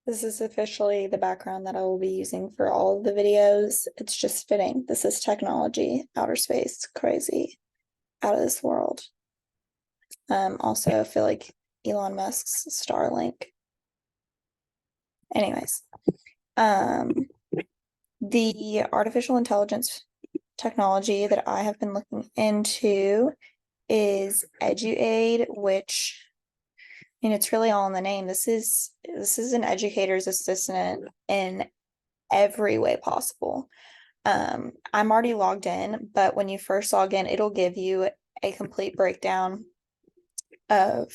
This is officially the background that I will be using for all of the videos. It's just fitting. This is technology, outer space, crazy, out of this world. Also, I feel like Elon Musk's Starlink. Anyways, the artificial intelligence technology that I have been looking into is Eduaide, which it's really all in the name. This is an educator's assistant in every way possible. I'm already logged in, but when you first log in, it'll give you a complete breakdown of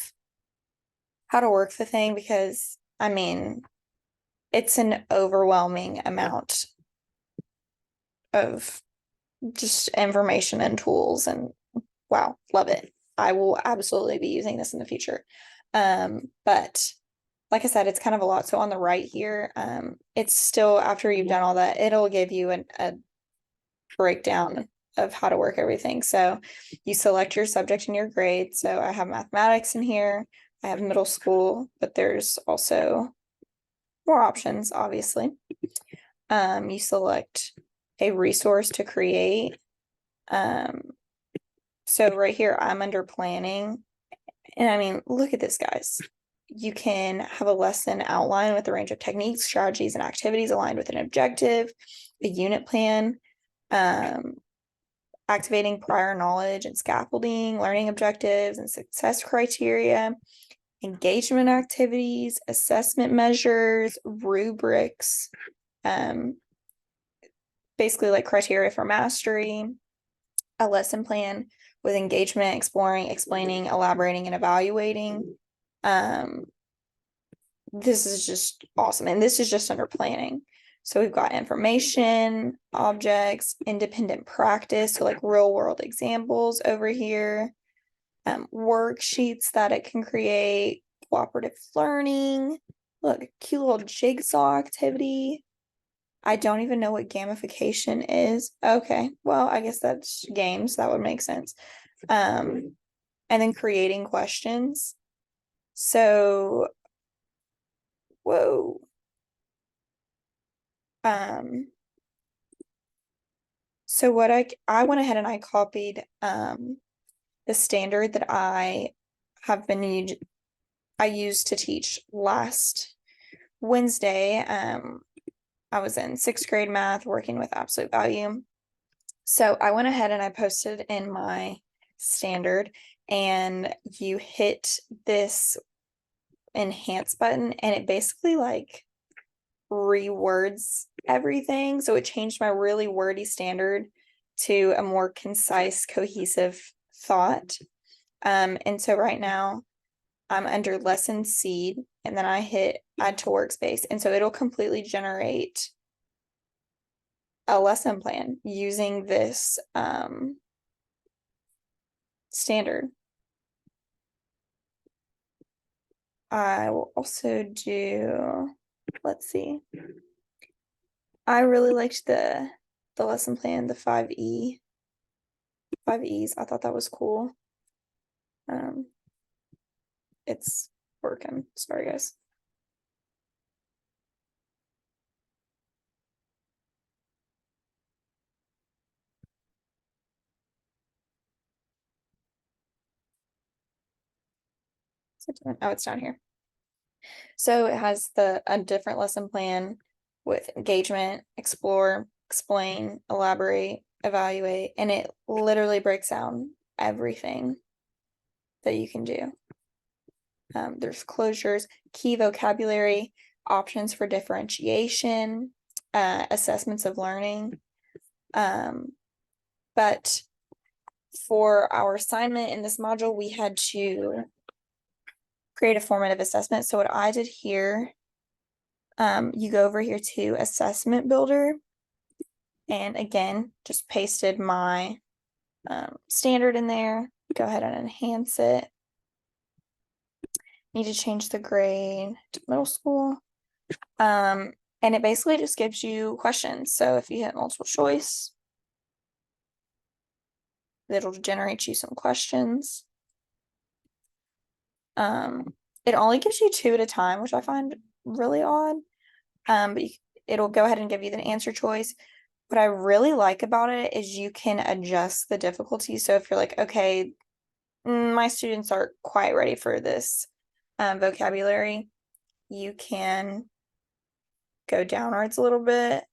how to work the thing because it's an overwhelming amount of just information and tools, and wow, love it. I will absolutely be using this in the future. But like I said, it's kind of a lot. So on the right here, it's still after you've done all that, it'll give you a breakdown of how to work everything. So you select your subject and your grade. So I have mathematics in here. I have middle school, but there's also more options, obviously. You select a resource to create. So right here, I'm under planning. And look at this, guys. You can have a lesson outline with a range of techniques, strategies, and activities aligned with an objective, a unit plan, activating prior knowledge and scaffolding, learning objectives and success criteria, engagement activities, assessment measures, rubrics, basically like criteria for mastery, a lesson plan with engagement, exploring, explaining, elaborating, and evaluating. This is just awesome. And this is just under planning. So we've got information, objects, independent practice, so like real world examples over here, worksheets that it can create, cooperative learning. Look, cute little jigsaw activity. I don't even know what gamification is. Okay, well, I guess that's games. That would make sense. And then creating questions. So, whoa. So what I went ahead and I copied the standard that I have been I used to teach last Wednesday. I was in 6th grade math working with absolute value. So I went ahead and I posted in my standard, and you hit this enhance button and it basically like rewords everything. So it changed my really wordy standard to a more concise, cohesive thought. And so right now I'm under lesson seed, and then I hit add to workspace. And so it'll completely generate a lesson plan using this standard. I will also do, let's see. I really liked the lesson plan, the 5 E's. I thought that was cool. It's working. Sorry, guys. Oh, it's down here. So it has a different lesson plan with engagement, explore, explain, elaborate, evaluate, and it literally breaks down everything that you can do. There's closures, key vocabulary, options for differentiation, assessments of learning. But for our assignment in this module, we had to create a formative assessment. So what I did here, you go over here to assessment builder, and again, just pasted my standard in there. Go ahead and enhance it. Need to change the grade to middle school. And it basically just gives you questions. So if you hit multiple choice, it'll generate you some questions. It only gives you two at a time, which I find really odd. But it'll go ahead and give you the answer choice. What I really like about it is you can adjust the difficulty. So if you're like, okay, my students aren't quite ready for this vocabulary, you can go downwards a little bit.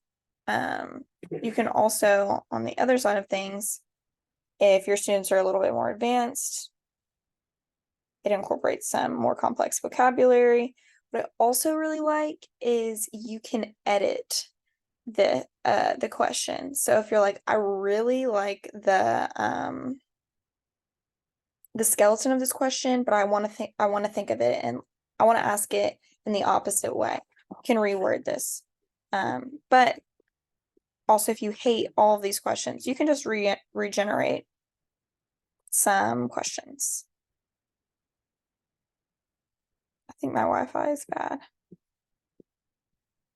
You can also, on the other side of things, if your students are a little bit more advanced, it incorporates some more complex vocabulary. What I also really like is you can edit the question. So if you're like, I really like the skeleton of this question, but I want to think of it and I want to ask it in the opposite way. You can reword this. But also if you hate all of these questions, you can just regenerate some questions. I think my Wi-Fi is bad.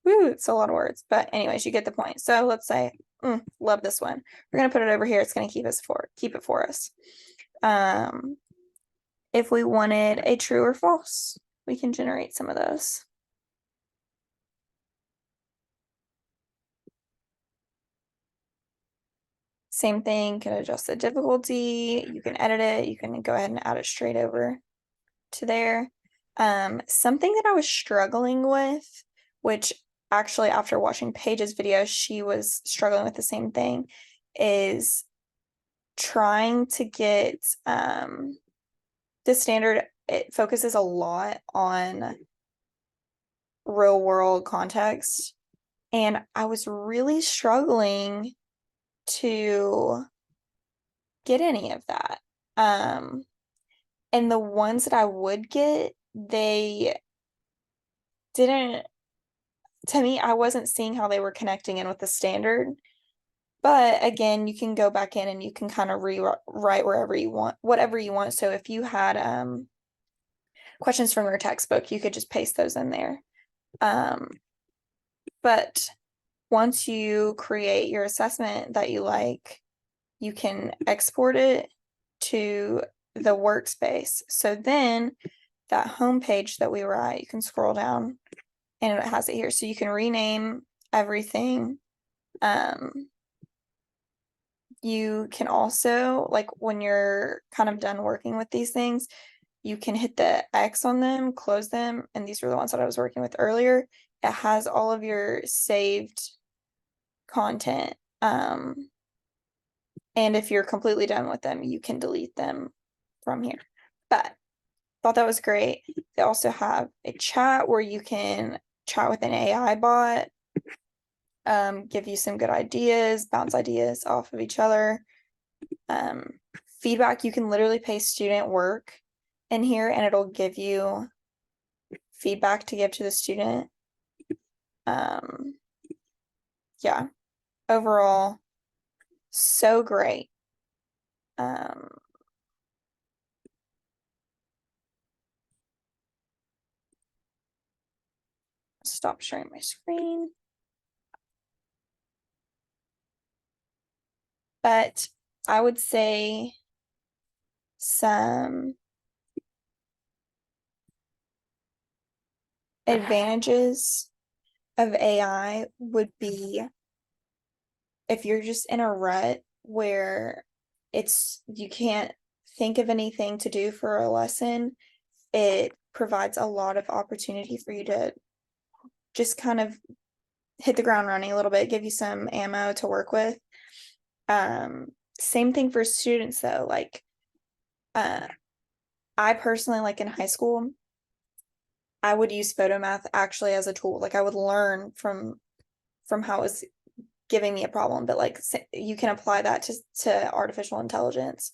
Woo, it's a lot of words. But anyways, you get the point. So let's say, love this one. We're gonna put it over here. It's gonna keep it for us. If we wanted a true or false, we can generate some of those. Same thing, can adjust the difficulty. You can edit it. You can go ahead and add it straight over to there. Something that I was struggling with, which actually after watching Paige's video, she was struggling with the same thing, is trying to get the standard. It focuses a lot on real world context, and I was really struggling to get any of that. And the ones that I would get, they didn't, to me, I wasn't seeing how they were connecting in with the standard. But again, you can go back in and you can kind of rewrite wherever you want, whatever you want. So if you had questions from your textbook, you could just paste those in there. But once you create your assessment that you like, you can export it to the workspace. So then that home page that we were at, you can scroll down and it has it here. So you can rename everything. You can also, like when you're kind of done working with these things, you can hit the X on them, close them, and these were the ones that I was working with earlier. It has all of your saved content. And if you're completely done with them, you can delete them from here. But thought that was great. They also have a chat where you can chat with an AI bot, give you some good ideas, bounce ideas off of each other. Feedback, you can literally paste student work in here and it'll give you feedback to give to the student. Yeah, overall, so great. Stop sharing my screen. But I would say some advantages of AI would be if you're just in a rut where you can't think of anything to do for a lesson, it provides a lot of opportunity for you to just kind of hit the ground running a little bit, give you some ammo to work with. Same thing for students though, like I personally, like in high school, I would use photomath actually as a tool. Like I would learn from how it was giving me a problem, but like you can apply that to artificial intelligence.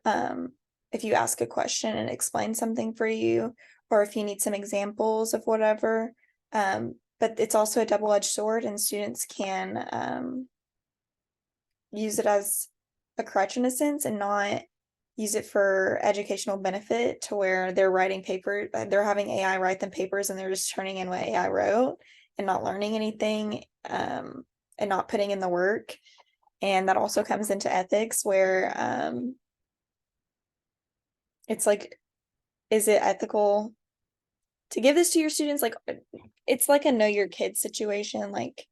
If you ask a question and explain something for you, or if you need some examples of whatever. But it's also a double-edged sword, and students can use it as a crutch in a sense and not use it for educational benefit to where they're writing paper, they're having AI write them papers and they're just turning in what AI wrote and not learning anything, and not putting in the work. And that also comes into ethics where it's like, is it ethical to give this to your students, like it's like a know your kids situation. Like,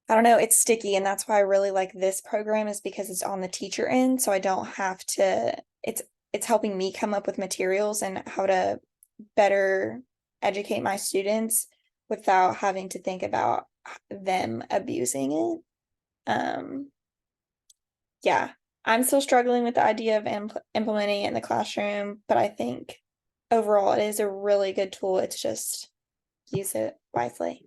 I don't know, it's sticky, and that's why I really like this program is because it's on the teacher end, so I don't have to, it's helping me come up with materials and how to better educate my students without having to think about them abusing it. Yeah, I'm still struggling with the idea of implementing it in the classroom, but I think overall it is a really good tool. It's just use it wisely.